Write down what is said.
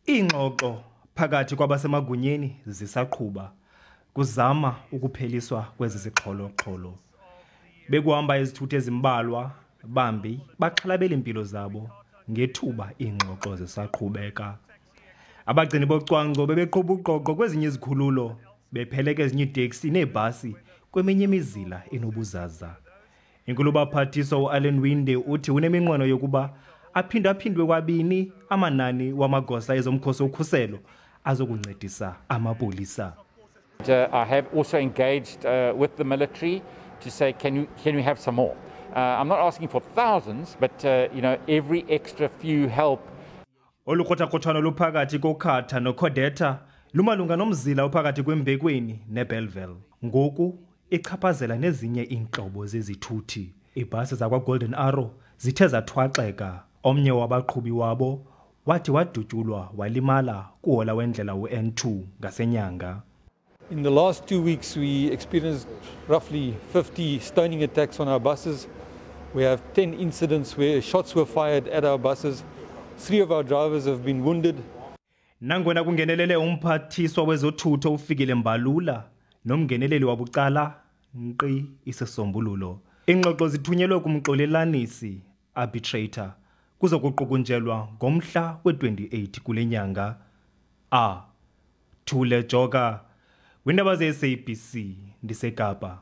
Iingxoxo phakathi kwabasemagunyeni zisaqhuba kuzama ukupheliswa kwezi zixholo-xholo. Bekuhamba izithuthi ezimbalwa bambi baxhalabela impilo zabo ngethuba iingxoxo zisaqhubeka. Abagcini bocwangco bebeqhuba uqoqo kwezinye izikhululo bepheleka ezinye iiteksi neebhasi kweminye imizila enobuzaza. Inkulubaphathiswa uAllen Winde uthi uneminqweno yokuba aphindwe kwabini amanani wamagosa ezomkhosi wokhuselo azokuncedisa amapolisa. I have also engaged with the military to say, can we have some more? I'm not asking for thousands, but every extra few help. Oluqhotha-qhothwano luphakathi koCata noKodeta lumalunga nomzila ophakathi kwembekweni neBellville. Ngoku ichaphazela nezinye iintlobo zezithuthi. Iibhasi zakwa-Golden Arrow zithe zathwaxeka. Omnye wabaqhubi wabo wathi wadutyulwa walimala kuhola wendlela u-N2 ngasenyanga. In the last 2 weeks, we experienced roughly 50 stoning attacks on our buses. We have 10 incidents where shots were fired at our buses. 3 of our drivers have been wounded. Nangona kungenelele umphathiswa wezothutho ufikile Mbalula nomngeneleli wabucala nkqi isisombululo. Ingxoxo zithunyelwe kumxolelanisi arbitrator kuzokuqukunjelwa ngomhla we-28 kule nyanga. Thule Joka, Izindaba ze-SABC, ndiseKapa.